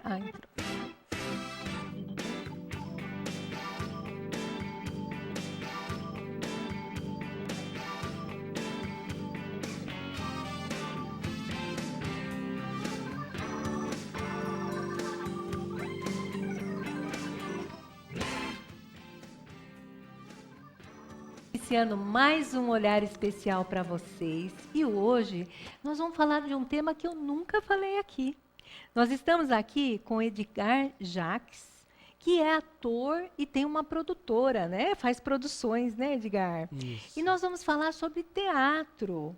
Ah, entrou. Iniciando mais um olhar especial para vocês e hoje nós vamos falar de um tema que eu nunca falei aqui. Nós estamos aqui com Edgar Jacques, que é ator e tem uma produtora, né? Faz produções, né, Edgar? E Isso. nós vamos falar sobre teatro.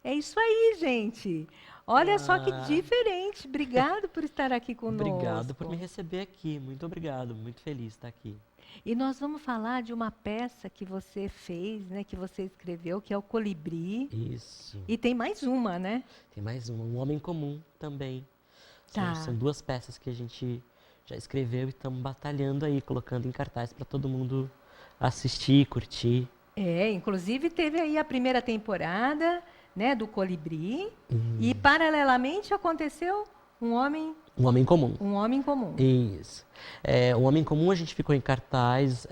É isso aí, gente. Olha só que Ah, diferente. Obrigado por estar aqui obrigado por me conosco. receber aqui. Muito obrigado. Muito feliz de estar aqui. E nós vamos falar de uma peça que você fez, né, que você escreveu, que é o Colibri. Isso. E tem mais uma, né? Tem mais uma, Um Homem Comum também. São Tá. duas peças que a gente já escreveu e estamos batalhando aí, colocando em cartaz para todo mundo assistir, curtir. É, inclusive teve aí a primeira temporada, né, do Colibri, e Hum. paralelamente aconteceu um homem, Um Homem Comum. um homem comum. Isso. O Homem Comum a gente ficou em cartaz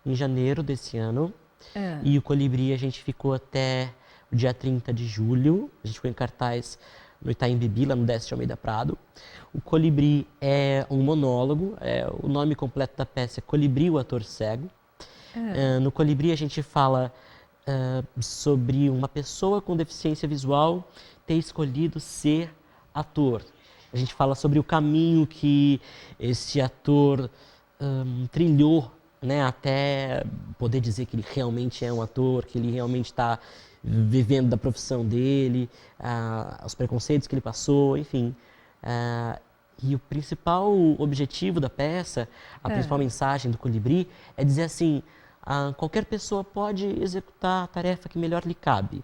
em janeiro desse ano. Ah, E o Colibri a gente ficou até o dia 30 de julho. A gente ficou em cartaz no Itaim Bibi, lá no Décio de Almeida Prado. O Colibri é um monólogo. O nome completo da peça é Colibri, o Ator Cego. No Colibri a gente fala sobre uma pessoa com deficiência visual ter escolhido ser ator. A gente fala sobre o caminho que esse ator trilhou, né, até poder dizer que ele realmente é um ator, que ele realmente está vivendo da profissão dele, os preconceitos que ele passou, enfim. E o principal objetivo da peça, a principal mensagem do Colibri, é dizer assim: qualquer pessoa pode executar a tarefa que melhor lhe cabe,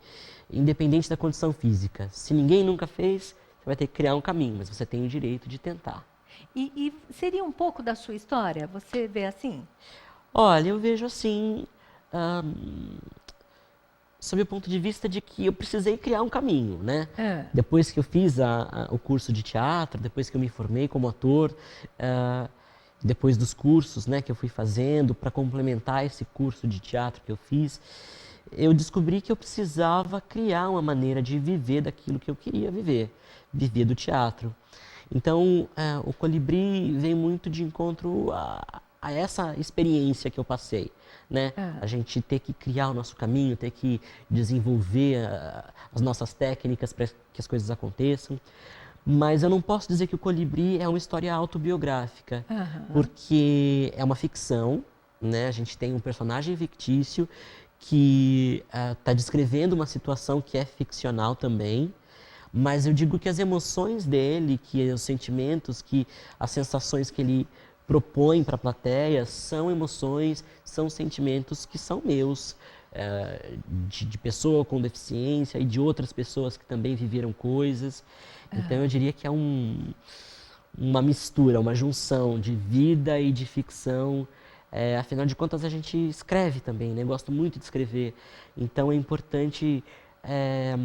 independente da condição física. Se ninguém nunca fez, você vai ter que criar um caminho, mas você tem o direito de tentar. e seria um pouco da sua história? Você vê assim? Olha, eu vejo assim, sob o ponto de vista de que eu precisei criar um caminho, né? Ah, Depois que eu fiz o curso de teatro, depois que eu me formei como ator, depois dos cursos, né, que eu fui fazendo para complementar esse curso de teatro que eu fiz, eu descobri que eu precisava criar uma maneira de viver daquilo que eu queria viver, viver do teatro. Então, o Colibri vem muito de encontro a essa experiência que eu passei, né? ah, A gente ter que criar o nosso caminho, ter que desenvolver as nossas técnicas para que as coisas aconteçam. Mas eu não posso dizer que o Colibri é uma história autobiográfica, aham. porque é uma ficção, né? A gente tem um personagem fictício que está descrevendo uma situação que é ficcional também, mas eu digo que as emoções dele, que os sentimentos, que as sensações que ele propõe para a plateia são emoções, são sentimentos que são meus, de pessoa com deficiência e de outras pessoas que também viveram coisas. Então eu diria que é uma mistura, uma junção de vida e de ficção. Afinal de contas, a gente escreve também, né? Gosto muito de escrever. Então é importante é,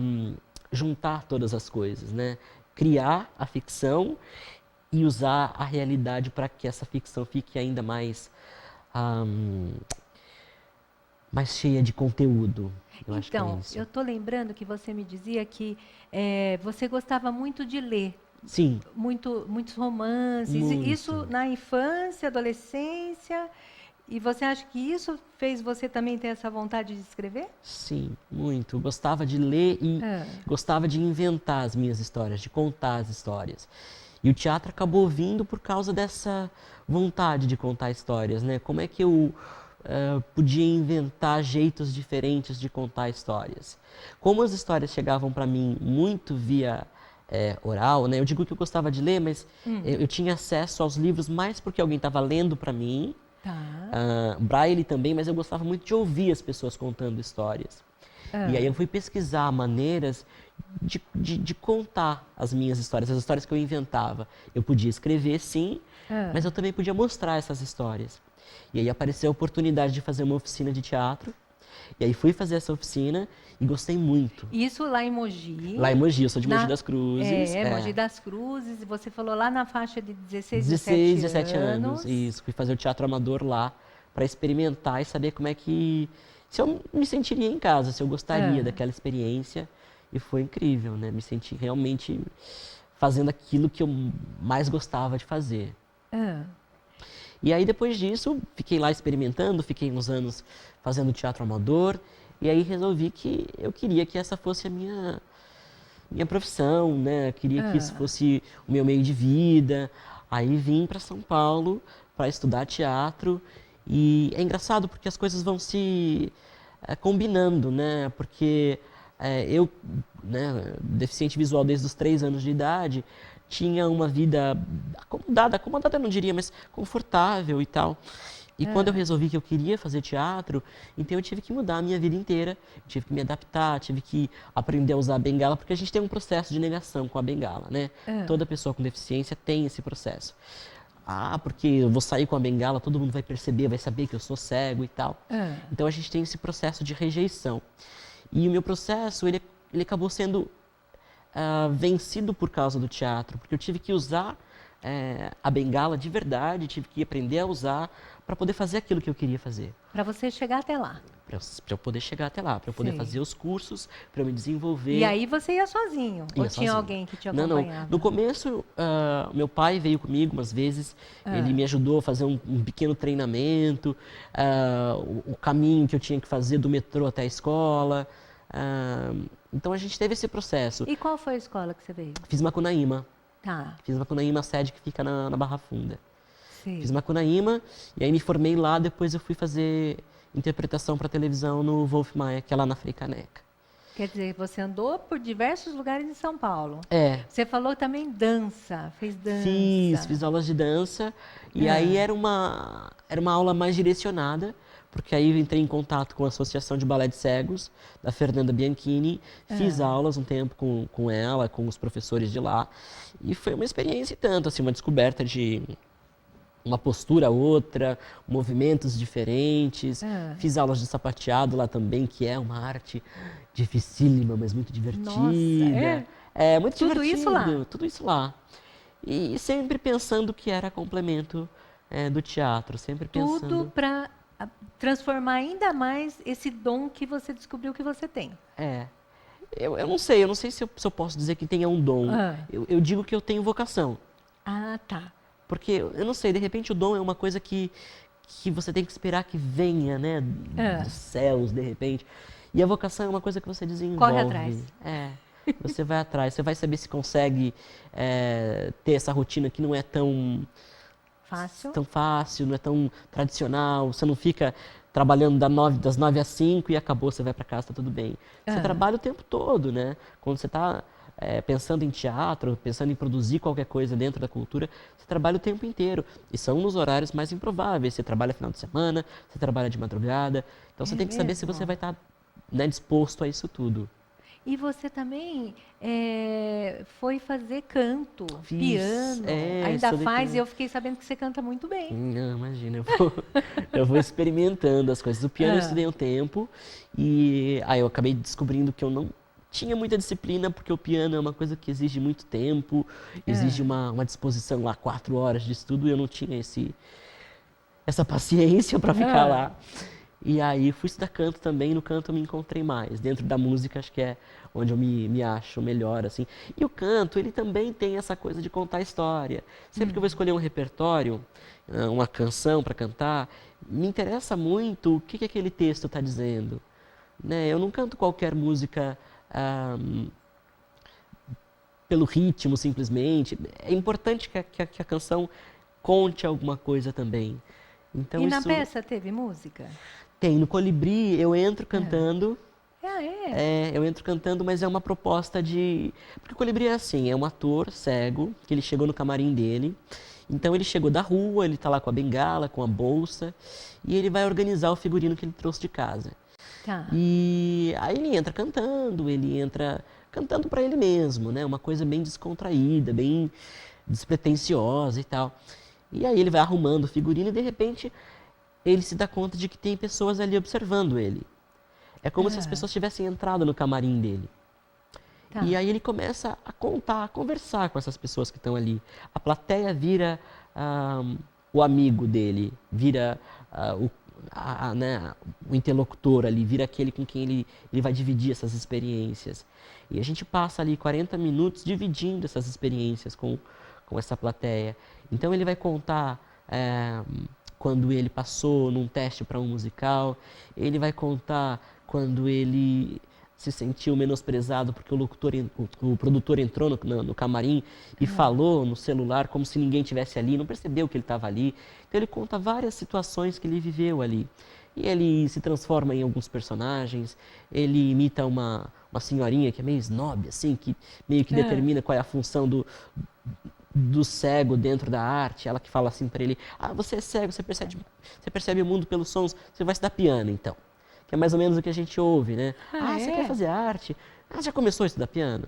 juntar todas as coisas, né? Criar a ficção e usar a realidade para que essa ficção fique ainda mais cheia de conteúdo. Eu acho que é Então, isso. eu estou lembrando que você me dizia que você gostava muito de ler, Sim, muitos romances. Isso muito. na infância, adolescência. E você acha que isso fez você também ter essa vontade de escrever? Sim, muito. Gostava de ler e Ah, gostava de inventar as minhas histórias, de contar as histórias. E o teatro acabou vindo por causa dessa vontade de contar histórias, né? Como é que eu podia inventar jeitos diferentes de contar histórias? Como as histórias chegavam para mim muito via oral, né? Eu digo que eu gostava de ler, mas eu tinha acesso aos livros mais porque alguém estava lendo para mim, tá. Braille também, mas eu gostava muito de ouvir as pessoas contando histórias. E aí eu Ah, fui pesquisar maneiras de contar as minhas histórias, as histórias que eu inventava. Eu podia escrever, sim, mas ah, eu também podia mostrar essas histórias. E aí apareceu a oportunidade de fazer uma oficina de teatro. E aí fui fazer essa oficina e gostei muito. Isso lá em Mogi. Lá em Mogi, eu sou de Mogi Na- das Cruzes. Mogi das Cruzes. E você falou lá na faixa de 16, 16, 17 17 anos. Isso, fui fazer o teatro amador lá para experimentar e saber como é que... Se eu me sentiria em casa, se eu gostaria daquela experiência. E foi incrível, né? Me senti realmente fazendo aquilo que eu mais gostava de fazer. Ah, E aí depois disso, fiquei lá experimentando, fiquei uns anos fazendo teatro amador. E aí resolvi que eu queria que essa fosse a minha profissão, né? Eu queria que isso fosse o meu meio de vida. Aí vim para São Paulo para estudar teatro. E é engraçado porque as coisas vão se combinando, né? Porque eu, né, deficiente visual desde os 3 anos de idade, tinha uma vida acomodada eu não diria, mas confortável e tal. E quando eu resolvi que eu queria fazer teatro, então eu tive que mudar a minha vida inteira, tive que me adaptar, tive que aprender a usar a bengala, porque a gente tem um processo de negação com a bengala, né? Toda pessoa com deficiência tem esse processo. Ah, porque eu vou sair com a bengala, todo mundo vai perceber, vai saber que eu sou cego e tal. Então a gente tem esse processo de rejeição. E o meu processo, ele acabou sendo vencido por causa do teatro, porque eu tive que usar a bengala de verdade, tive que aprender a usar para poder fazer aquilo que eu queria fazer. para você chegar até lá. Para eu poder chegar até lá, para eu poder Sei. fazer os cursos, para eu me desenvolver. E aí você ia sozinho? Ou Ia tinha sozinho. alguém que te Não. acompanhava? No começo, meu pai veio comigo umas vezes, ele me ajudou a fazer um pequeno treinamento, o caminho que eu tinha que fazer do metrô até a escola. Então a gente teve esse processo. E qual foi a escola que você veio? Fiz Macunaíma. Tá, Fiz Macunaíma, sede que fica na Barra Funda. sei. Fiz Macunaíma e aí me formei lá, depois eu fui fazer interpretação para televisão no Wolf Maia, que é lá na Frei Caneca. Quer dizer, você andou por diversos lugares em São Paulo. É, Você falou também dança, fez dança. fiz aulas de dança e aí era uma aula mais direcionada, porque aí eu entrei em contato com a Associação de Balé de Cegos, da Fernanda Bianchini, fiz aulas um tempo com ela, com os professores de lá, e foi uma experiência e tanto, assim, uma descoberta de uma postura outra, movimentos diferentes. Fiz aulas de sapateado lá também, que é uma arte dificílima, mas muito divertida. Nossa, É muito Tudo divertido. isso lá? Tudo isso lá. E sempre pensando que era complemento do teatro, sempre Tudo pensando... para transformar ainda mais esse dom que você descobriu que você tem. Eu não sei se eu posso dizer que tenha um dom. Eu digo que eu tenho vocação. Ah, tá. Porque, eu não sei, de repente o dom é uma coisa que você tem que esperar que venha, né? Dos céus, de repente. E a vocação é uma coisa que você desenvolve. Corre atrás. Você vai atrás, você vai saber se consegue ter essa rotina que não é tão fácil, não é tão tradicional. Você não fica trabalhando das 9 às 5 e acabou, você vai para casa, tá tudo bem. Você trabalha o tempo todo, né? Quando você está pensando em teatro, pensando em produzir qualquer coisa dentro da cultura, você trabalha o tempo inteiro. E são nos horários mais improváveis. Você trabalha final de semana, você trabalha de madrugada. Então você tem que saber se você vai estar disposto a isso tudo. E você também foi fazer canto, Fiz, piano, ainda estudei faz, piano. e eu fiquei sabendo que você canta muito bem. Não, imagina, eu vou experimentando as coisas. O piano eu estudei um tempo e aí eu acabei descobrindo que eu não tinha muita disciplina, porque o piano é uma coisa que exige muito tempo, exige uma disposição lá, 4 horas de estudo, e eu não tinha essa paciência para ficar lá. E aí fui estudar canto também, no canto eu me encontrei mais. Dentro da música acho que é onde eu me acho melhor, assim. E o canto, ele também tem essa coisa de contar história. Sempre que eu vou escolher um repertório, uma canção para cantar, me interessa muito o que aquele texto está dizendo. Né? Eu não canto qualquer música pelo ritmo, simplesmente. É importante que a canção conte alguma coisa também. Então, E na peça teve música? Tem, no Colibri eu entro cantando. Eu entro cantando, mas é uma proposta de... Porque o Colibri é assim, é um ator cego, que ele chegou no camarim dele. Então ele chegou da rua, ele tá lá com a bengala, com a bolsa, e ele vai organizar o figurino que ele trouxe de casa. Tá. E aí ele entra cantando para ele mesmo, né? Uma coisa bem descontraída, bem despretensiosa e tal. E aí ele vai arrumando o figurino e de repente ele se dá conta de que tem pessoas ali observando ele. É como se as pessoas tivessem entrado no camarim dele. Tá. E aí ele começa a contar, a conversar com essas pessoas que estão ali. A plateia vira o amigo dele, vira né, o interlocutor ali, vira aquele com quem ele vai dividir essas experiências. E a gente passa ali 40 minutos dividindo essas experiências com essa plateia. Então ele vai contar quando ele passou num teste para um musical, ele vai contar quando ele se sentiu menosprezado porque o produtor entrou no camarim e falou no celular como se ninguém tivesse ali, não percebeu que ele estava ali. Então ele conta várias situações que ele viveu ali. E ele se transforma em alguns personagens, ele imita uma senhorinha que é meio snob, assim, que meio que determina qual é a função do cego dentro da arte. Ela que fala assim para ele, você é cego, você percebe o mundo pelos sons, você vai estudar piano então. Que é mais ou menos o que a gente ouve, né? Você quer fazer arte? Já começou a estudar piano?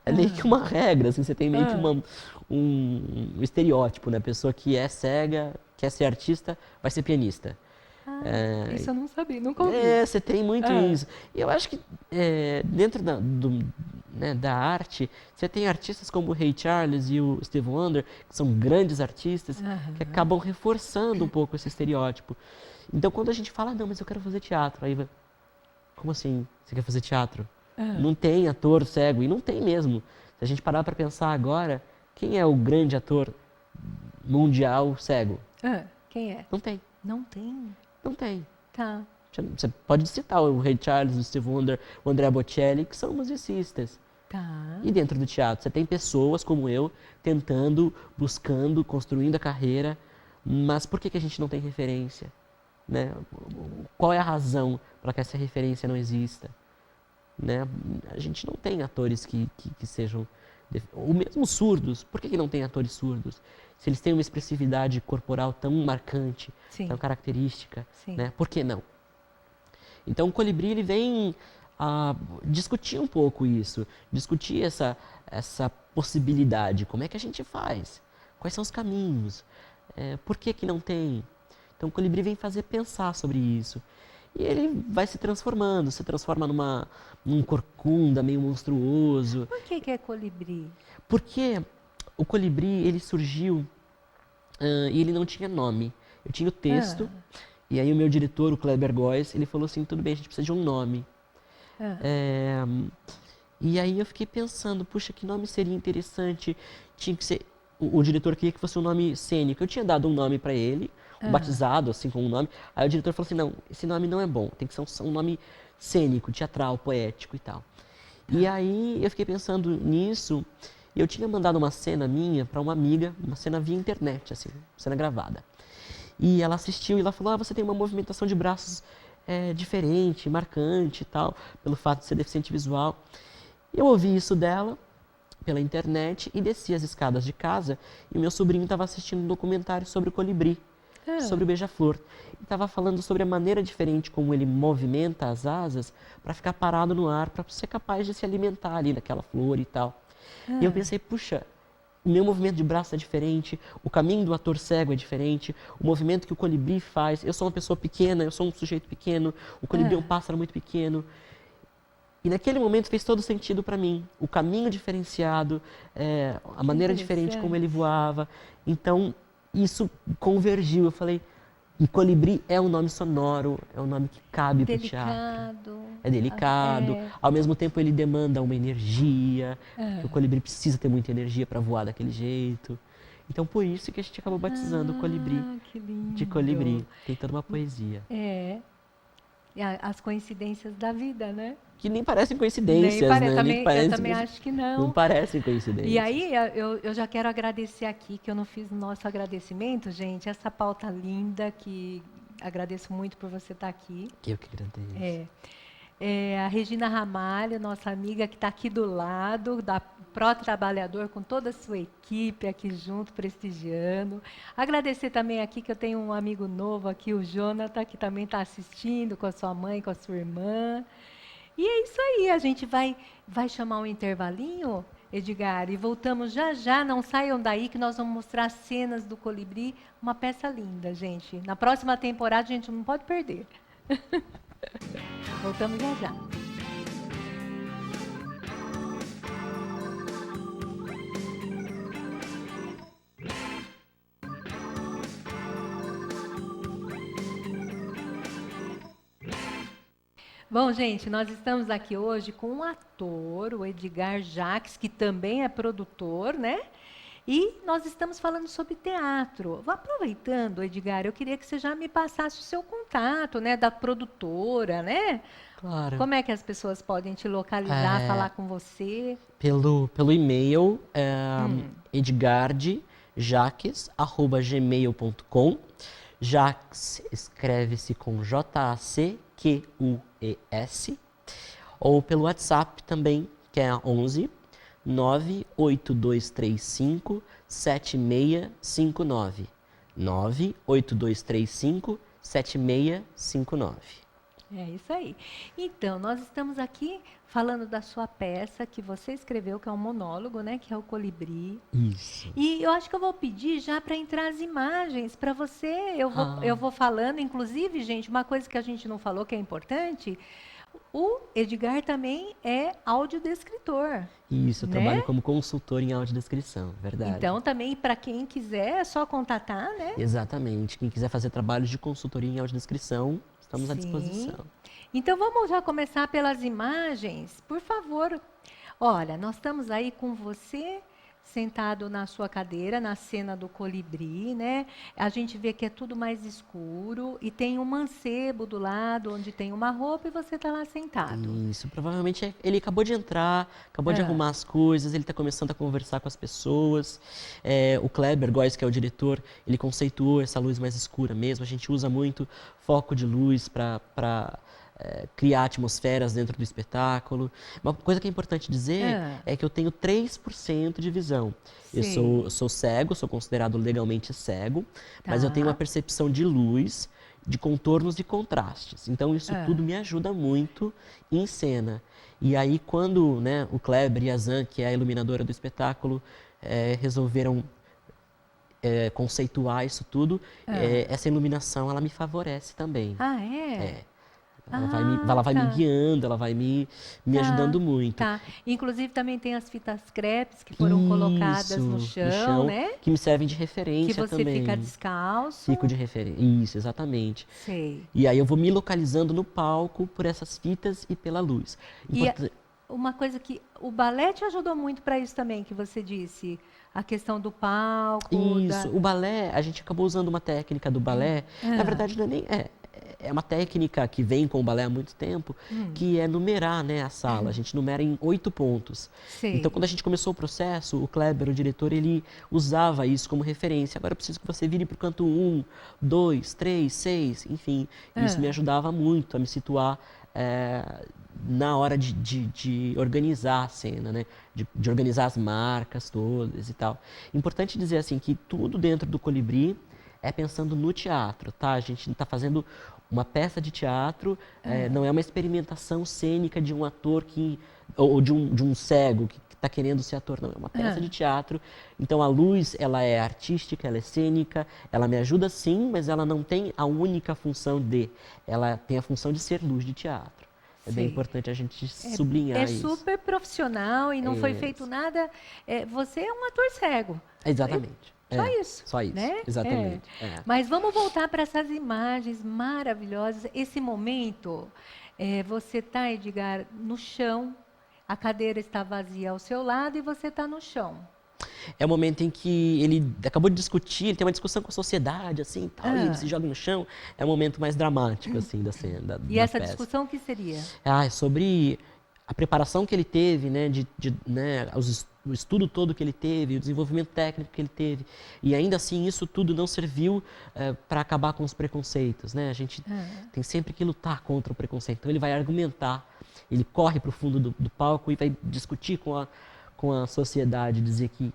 É meio que uma regra, assim, você tem meio que um estereótipo, né? A pessoa que é cega, quer ser artista, vai ser pianista. Isso eu não sabia, nunca ouvi. Você tem muito isso. E eu acho que dentro da arte, você tem artistas como o Ray Charles e o Stevie Wonder, que são grandes artistas, que acabam reforçando um pouco esse estereótipo. Então, quando a gente fala, não, mas eu quero fazer teatro, aí vai, como assim, você quer fazer teatro? Não tem ator cego, e não tem mesmo. Se a gente parar para pensar agora, quem é o grande ator mundial cego? Quem é? Não tem. Não tem? Não tem. Tá. Você pode citar o Ray Charles, o Stevie Wonder, o Andrea Bocelli, que são musicistas. Tá. E dentro do teatro, você tem pessoas como eu, tentando, buscando, construindo a carreira, mas por que a gente não tem referência? Né? Qual é a razão para que essa referência não exista? Né? A gente não tem atores que sejam... Ou mesmo surdos. Por que não tem atores surdos? Se eles têm uma expressividade corporal tão marcante, tão característica, né? Por que não? Então o Colibri ele vem discutir um pouco isso, discutir essa possibilidade. Como é que a gente faz? Quais são os caminhos? Por que não tem? Então o Colibri vem fazer pensar sobre isso. E ele vai se transforma num corcunda meio monstruoso. Por que é colibri? Porque o Colibri, ele surgiu e ele não tinha nome. Eu tinha o texto, e aí o meu diretor, o Kleber Góes, ele falou assim, tudo bem, a gente precisa de um nome. E aí eu fiquei pensando, puxa, que nome seria interessante? Tinha que ser... O diretor queria que fosse um nome cênico. Eu tinha dado um nome para ele, batizado assim com um nome. Aí o diretor falou assim, não, esse nome não é bom, tem que ser um nome cênico, teatral, poético e tal. E aí eu fiquei pensando nisso, e eu tinha mandado uma cena minha para uma amiga, uma cena via internet, assim, cena gravada. E ela assistiu e ela falou, você tem uma movimentação de braços diferente, marcante e tal, pelo fato de ser deficiente visual. Eu ouvi isso dela pela internet e desci as escadas de casa e meu sobrinho estava assistindo um documentário sobre o colibri, sobre o beija-flor. E estava falando sobre a maneira diferente como ele movimenta as asas para ficar parado no ar, para ser capaz de se alimentar ali daquela flor e tal. E eu pensei, puxa, o meu movimento de braço é diferente, o caminho do ator cego é diferente, o movimento que o colibri faz. Eu sou uma pessoa pequena, eu sou um sujeito pequeno, o colibri é um pássaro muito pequeno. E naquele momento fez todo sentido para mim. O caminho diferenciado, a maneira diferente como ele voava. Então, isso convergiu. Eu falei, e colibri é um nome sonoro, é um nome que cabe para o teatro. É delicado. Ao mesmo tempo, ele demanda uma energia. O colibri precisa ter muita energia para voar daquele jeito. Então, por isso que a gente acabou batizando o colibri de colibri. Tem toda uma poesia. E as coincidências da vida, né? Que nem parecem coincidências, né? Eu também acho que não. Não parecem coincidências. E aí, eu já quero agradecer aqui, que eu não fiz o nosso agradecimento, gente, essa pauta linda, que agradeço muito por você estar aqui. Eu que agradeço. A Regina Ramalho, nossa amiga que está aqui do lado, da Pró Trabalhador, com toda a sua equipe aqui junto, prestigiando. Agradecer também aqui que eu tenho um amigo novo aqui, o Jonathan, que também está assistindo com a sua mãe, com a sua irmã. E é isso aí, a gente vai chamar um intervalinho, Edgar, e voltamos já já, não saiam daí que nós vamos mostrar cenas do Colibri, uma peça linda, gente. Na próxima temporada a gente não pode perder. Voltamos já já. Bom, gente, nós estamos aqui hoje com um ator, o Edgar Jacques, que também é produtor, né? E nós estamos falando sobre teatro. Aproveitando, Edgar, eu queria que você já me passasse o seu contato, né, da produtora, né? Claro. Como é que as pessoas podem te localizar, falar com você? Pelo e-mail, edgardjaques@gmail.com. Jaques escreve-se com Jacques, ou pelo WhatsApp também, que é 11 98235 7659. 98235 7659. É isso aí. Então, nós estamos aqui falando da sua peça que você escreveu, que é um monólogo, né? Que é o Colibri. Isso. E eu acho que eu vou pedir já para entrar as imagens para você. Eu vou falando, inclusive, gente, uma coisa que a gente não falou que é importante. O Edgar também é audiodescritor. Isso, eu né? trabalho como consultor em audiodescrição, verdade. Então, também, para quem quiser, é só contatar, né? Exatamente. Quem quiser fazer trabalhos de consultoria em audiodescrição, estamos à Sim. disposição. Então, vamos já começar pelas imagens, por favor. Olha, nós estamos aí com você sentado na sua cadeira, na cena do Colibri, né? A gente vê que é tudo mais escuro e tem um mancebo do lado, onde tem uma roupa e você está lá sentado. Isso, provavelmente ele acabou de entrar, acabou de arrumar as coisas, ele está começando a conversar com as pessoas. O Kleber Góes, que é o diretor, ele conceituou essa luz mais escura mesmo. A gente usa muito foco de luz para criar atmosferas dentro do espetáculo. Uma coisa que é importante dizer é que eu tenho 3% de visão. Eu sou cego, sou considerado legalmente cego, mas eu tenho uma percepção de luz, de contornos e contrastes. Então isso tudo me ajuda muito em cena. E aí quando o Kleber e a Zan, que é a iluminadora do espetáculo, resolveram conceituar isso tudo, essa iluminação ela me favorece também. Ah, é? Ela vai me guiando, ela vai me ajudando muito. Tá. Inclusive também tem as fitas crepes que foram colocadas no chão, né? Que me servem de referência que você também. fica descalço. Fico de referência. Isso, exatamente. Sei. E aí eu vou me localizando no palco por essas fitas e pela luz. Uma coisa que o balé te ajudou muito para isso também, que você disse, a questão do palco. Isso, o balé, a gente acabou usando uma técnica do balé, na verdade não é nem... É uma técnica que vem com o balé há muito tempo, que é numerar a sala. A gente numera em 8 pontos. Sei. Então, quando a gente começou o processo, o Kleber, o diretor, ele usava isso como referência. Agora eu preciso que você vire para o canto 1, 2, 3, 6, enfim. Isso me ajudava muito a me situar na hora de organizar a cena, né? De organizar as marcas todas e tal. Importante dizer assim que tudo dentro do Colibri é pensando no teatro, tá? A gente está fazendo uma peça de teatro, não é uma experimentação cênica de um ator ou de um cego que está querendo ser ator, não. É uma peça de teatro. Então a luz, ela é artística, ela é cênica, ela me ajuda sim, mas ela não tem a única função ela tem a função de ser luz de teatro. É bem importante a gente sublinhar isso. É super profissional e não foi feito nada. Você é um ator cego. Exatamente. Só isso. Só isso, né? exatamente. Mas vamos voltar para essas imagens maravilhosas. Esse momento, você está, Edgar, no chão, a cadeira está vazia ao seu lado e você está no chão. É o momento em que ele acabou de discutir, ele tem uma discussão com a sociedade, assim, tal, e ele se joga no chão. É o momento mais dramático, assim, da cena. E essa discussão o que seria? É sobre a preparação que ele teve, né, o estudo todo que ele teve, o desenvolvimento técnico que ele teve. E ainda assim, isso tudo não serviu para acabar com os preconceitos, né? A gente tem sempre que lutar contra o preconceito. Então ele vai argumentar, ele corre para o fundo do palco e vai discutir com a sociedade, dizer que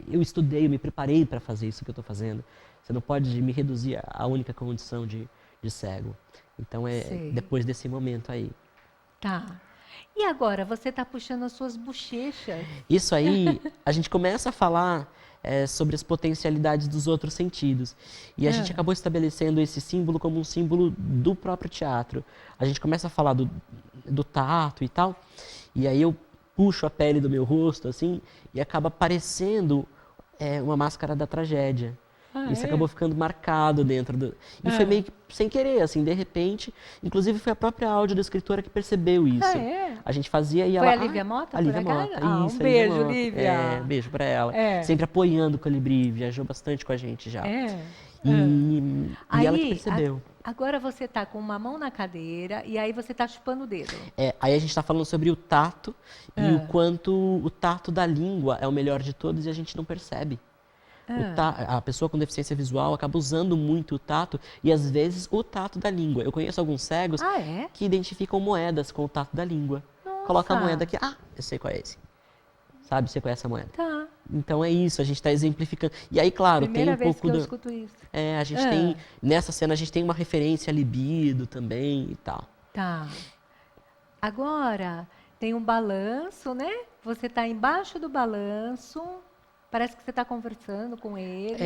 eu estudei, eu me preparei para fazer isso que eu estou fazendo. Você não pode me reduzir à única condição de cego. Então depois desse momento aí. Tá. E agora, você está puxando as suas bochechas. Isso aí, a gente começa a falar sobre as potencialidades dos outros sentidos. E a gente acabou estabelecendo esse símbolo como um símbolo do próprio teatro. A gente começa a falar do tato e tal, e aí eu puxo a pele do meu rosto, assim, e acaba aparecendo uma máscara da tragédia. Isso acabou ficando marcado dentro do... E foi meio que sem querer, assim, de repente. Inclusive foi a própria audiodescritora que percebeu isso. A gente fazia e ela... Foi a Lívia Mota, a Lívia por acaso? Mota, isso, Um a Lívia beijo, Mota. Lívia. Beijo pra ela. Sempre apoiando o Colibri, viajou bastante com a gente já. E ela que percebeu. Agora você está com uma mão na cadeira e aí você está chupando o dedo. Aí a gente está falando sobre o tato e o quanto o tato da língua é o melhor de todos e a gente não percebe. A pessoa com deficiência visual acaba usando muito o tato e às vezes o tato da língua. Eu conheço alguns cegos que identificam moedas com o tato da língua. Nossa. Coloca a moeda aqui, eu sei qual é esse. Sabe, você conhece a moeda. Tá. Então é isso, a gente está exemplificando. E aí, claro, Primeira tem um vez pouco que eu escuto isso. a gente tem, nessa cena a gente tem uma referência a libido também e tal. Tá. Agora, tem um balanço, né? Você está embaixo do balanço. Parece que você está conversando com ele.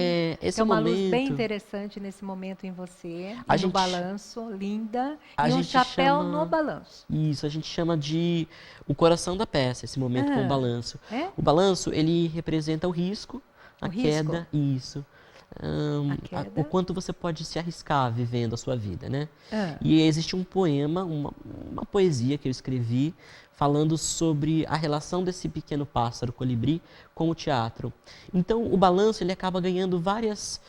Esse é uma momento, luz bem interessante nesse momento em você. No balanço, linda. A E um gente chapéu chama... no balanço. Isso, a gente chama de o coração da peça, esse momento com o balanço. O balanço, ele representa o risco, a queda, isso. O quanto você pode se arriscar vivendo a sua vida, né? E existe um poema, uma poesia que eu escrevi, falando sobre a relação desse pequeno pássaro colibri com o teatro. Então, o balanço ele acaba ganhando várias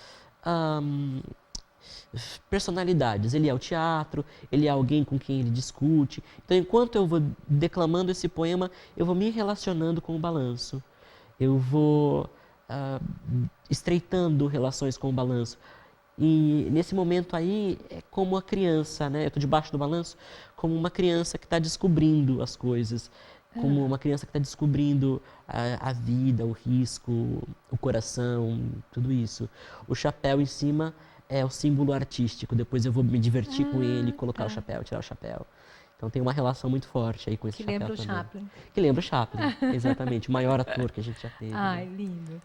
personalidades. Ele é o teatro, ele é alguém com quem ele discute. Então, enquanto eu vou declamando esse poema, eu vou me relacionando com o balanço. Eu vou estreitando relações com o balanço. E nesse momento aí, é como a criança, né? Eu estou debaixo do balanço, como uma criança que está descobrindo as coisas, como uma criança que está descobrindo a vida, o risco, o coração, tudo isso. O chapéu em cima é o símbolo artístico, depois eu vou me divertir com ele, colocar o chapéu, tirar o chapéu. Então tem uma relação muito forte aí com esse chapéu também. Que lembra o Chaplin. Que lembra o Chaplin, exatamente, o maior ator que a gente já teve. Ai, lindo.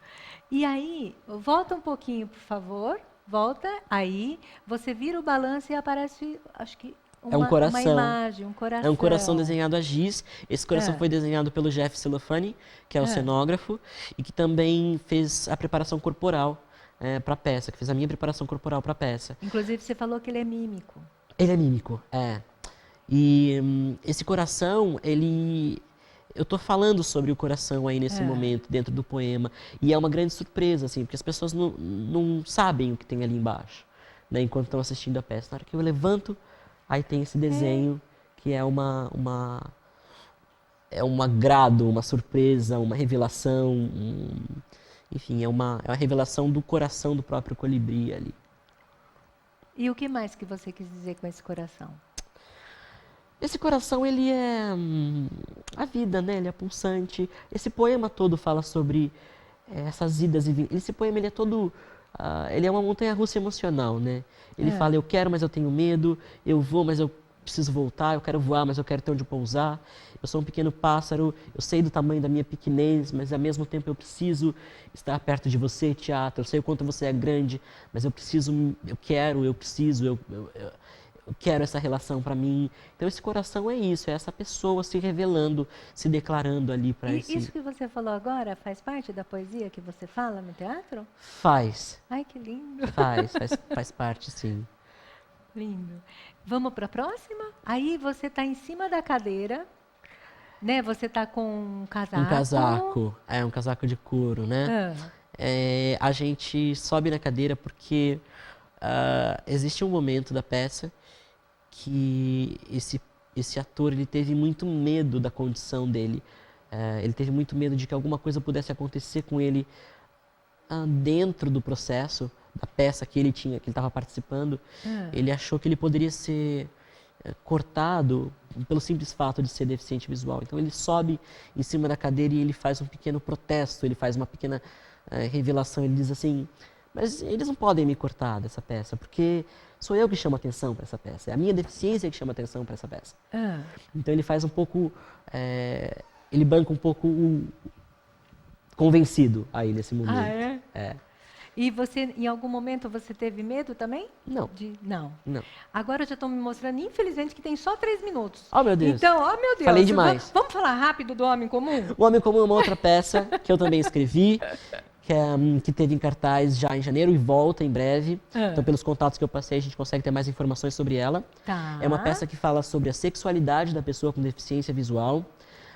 E aí, volta um pouquinho, por favor. Volta, aí você vira o balanço e aparece, acho que um coração. Uma imagem, um coração. É um coração desenhado a giz. Esse coração foi desenhado pelo Jeff Celofani, que é o cenógrafo, e que também fez a preparação corporal para a peça, que fez a minha preparação corporal para a peça. Inclusive, você falou que ele é mímico. Ele é mímico, E esse coração, eu estou falando sobre o coração aí nesse momento, dentro do poema. E é uma grande surpresa, assim, porque as pessoas não sabem o que tem ali embaixo, né, enquanto estão assistindo a peça. Na hora que eu levanto, aí tem esse desenho, que é um agrado, uma surpresa, uma revelação. Enfim, é uma revelação do coração do próprio colibri ali. E o que mais que você quis dizer com esse coração? Esse coração, ele é a vida, né? Ele é pulsante. Esse poema todo fala sobre essas idas e vindas. Esse poema, ele é todo... ele é uma montanha-russa emocional, né? Ele fala, eu quero, mas eu tenho medo. Eu vou, mas eu preciso voltar. Eu quero voar, mas eu quero ter onde pousar. Eu sou um pequeno pássaro. Eu sei do tamanho da minha pequenez, mas ao mesmo tempo eu preciso estar perto de você, teatro. Eu sei o quanto você é grande, mas eu preciso, eu quero, eu preciso, eu quero essa relação para mim. Então esse coração é isso, é essa pessoa se revelando, se declarando ali para esse... Isso que você falou agora faz parte da poesia que você fala no teatro? Faz. Ai, que lindo. Faz parte, sim. Lindo. Vamos para a próxima? Aí você está em cima da cadeira, né? Você está com um casaco. Um casaco, um casaco de couro, né? A gente sobe na cadeira porque existe um momento da peça que esse ator ele teve muito medo da condição dele. Ele teve muito medo de que alguma coisa pudesse acontecer com ele dentro do processo da peça que ele estava participando. Ele achou que ele poderia ser cortado pelo simples fato de ser deficiente visual. Então ele sobe em cima da cadeira e ele faz um pequeno protesto, ele faz uma pequena revelação. Ele diz assim: Mas eles não podem me cortar dessa peça, porque sou eu que chamo atenção para essa peça. É a minha deficiência que chama atenção para essa peça. Ah, Então ele faz um pouco, ele banca um pouco o convencido aí nesse momento. é? É. E você, em algum momento, você teve medo também? Não, Não. não. Agora já estão me mostrando, infelizmente, que tem só 3 minutos. Oh, meu Deus. Então, oh meu Deus. Falei demais. Vamos falar rápido do Homem Comum? O Homem Comum é uma outra peça que eu também escrevi, que teve em cartaz já em janeiro e volta em breve. Ah. Então, pelos contatos que eu passei, a gente consegue ter mais informações sobre ela. Tá. É uma peça que fala sobre a sexualidade da pessoa com deficiência visual.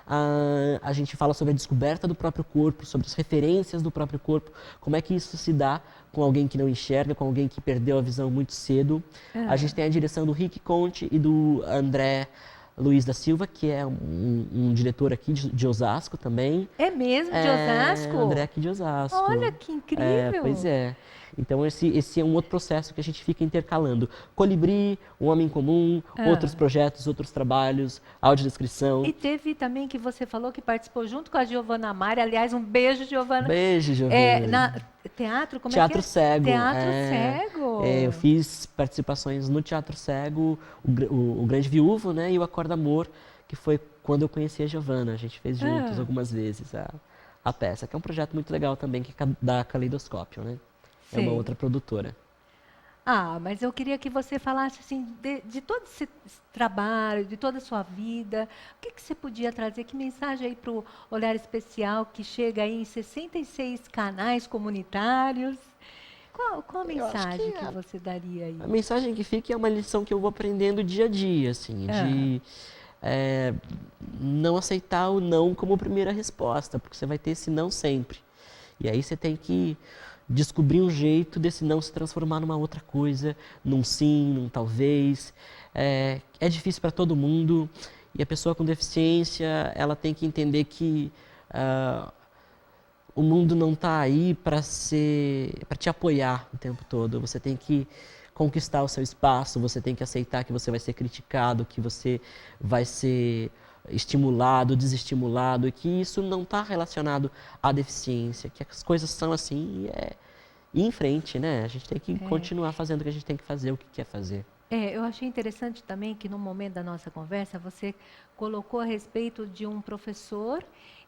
A gente fala sobre a descoberta do próprio corpo, sobre as referências do próprio corpo, como é que isso se dá com alguém que não enxerga, com alguém que perdeu a visão muito cedo. A gente tem a direção do Rick Conte e do André Luiz da Silva, que é um diretor aqui de Osasco também. É mesmo, de Osasco? André aqui de Osasco. Olha que incrível. Pois é. Então esse é um outro processo que a gente fica intercalando. Colibri, O Homem Comum, outros projetos, outros trabalhos, audiodescrição. E teve também que você falou que participou junto com a Giovana Mari. Aliás, um beijo, Giovana. Beijo, Giovana. Teatro? Como Teatro é que é? Cego. Teatro Cego. Eu fiz participações no Teatro Cego, o Grande Viúvo, né, e o Acorda Amor, que foi quando eu conheci a Giovana. A gente fez juntos algumas vezes a peça, que é um projeto muito legal também, que é da Caleidoscópio, né? É uma outra produtora. Mas eu queria que você falasse assim, de todo esse trabalho, de toda a sua vida, o que você podia trazer, que mensagem aí para o Olhar Especial, que chega aí em 66 canais comunitários? Qual a mensagem que você daria aí? A mensagem que fica é uma lição que eu vou aprendendo dia a dia, assim, de não aceitar o não como primeira resposta, porque você vai ter esse não sempre. E aí você tem que descobrir um jeito desse não se transformar numa outra coisa, num sim, num talvez. É difícil para todo mundo e a pessoa com deficiência, ela tem que entender que o mundo não está aí para te apoiar o tempo todo. Você tem que conquistar o seu espaço, você tem que aceitar que você vai ser criticado, que você vai ser estimulado, desestimulado, e que isso não está relacionado à deficiência, que as coisas são assim e ir em frente, né? A gente tem que continuar fazendo o que a gente tem que fazer, o que quer fazer. Eu achei interessante também que no momento da nossa conversa você colocou a respeito de um professor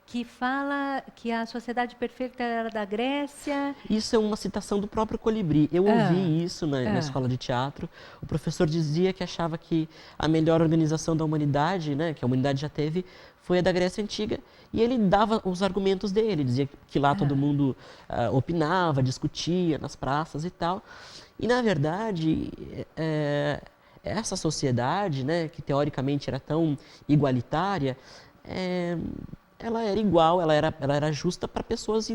que fala que a sociedade perfeita era da Grécia. Isso é uma citação do próprio Colibri. Eu ouvi isso na escola de teatro. O professor dizia que achava que a melhor organização da humanidade, né, que a humanidade já teve, foi a da Grécia Antiga. E ele dava os argumentos dele, dizia que lá todo mundo opinava, discutia nas praças e tal. E, na verdade, essa sociedade, né, que teoricamente era tão igualitária, ela era igual, ela era justa para pessoas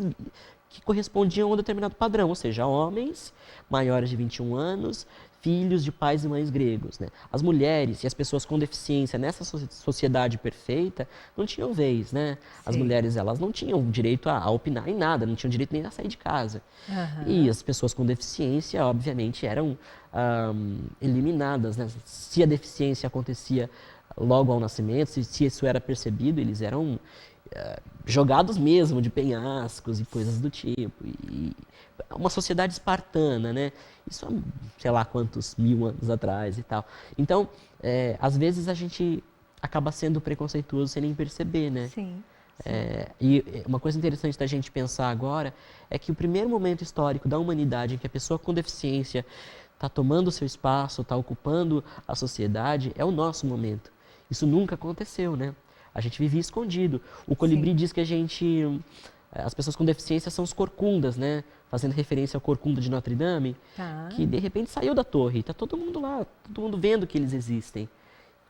que correspondiam a um determinado padrão, ou seja, homens maiores de 21 anos, filhos de pais e mães gregos, né? As mulheres e as pessoas com deficiência nessa sociedade perfeita não tinham vez, né? As mulheres, elas não tinham direito a opinar em nada, não tinham direito nem a sair de casa. E as pessoas com deficiência, obviamente, eram eliminadas, né? Se a deficiência acontecia logo ao nascimento, se isso era percebido, eles eram jogados mesmo de penhascos e coisas do tipo. E uma sociedade espartana, né? Isso há, sei lá quantos 1000 anos atrás e tal. Então, às vezes a gente acaba sendo preconceituoso sem nem perceber, né? Sim. E uma coisa interessante da gente pensar agora é que o primeiro momento histórico da humanidade em que a pessoa com deficiência está tomando o seu espaço, está ocupando a sociedade, é o nosso momento. Isso nunca aconteceu, né? A gente vivia escondido. O Colibri diz que as pessoas com deficiência são os corcundas, né? Fazendo referência ao corcunda de Notre Dame, que de repente saiu da torre. Está todo mundo lá, todo mundo vendo que eles existem.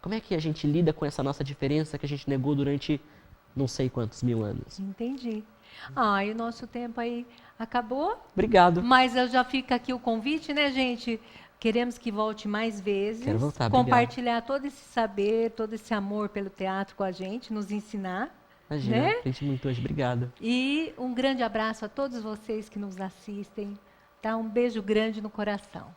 Como é que a gente lida com essa nossa diferença que a gente negou durante não sei quantos 1000 anos? Entendi. E o nosso tempo aí acabou. Obrigado. Mas eu já fica aqui o convite, né, gente? Queremos que volte mais vezes. Quero voltar, compartilhar todo esse saber, todo esse amor pelo teatro com a gente, nos ensinar. Imagina, né? aprendi muito hoje. Obrigado. E um grande abraço a todos vocês que nos assistem. Tá? Um beijo grande no coração.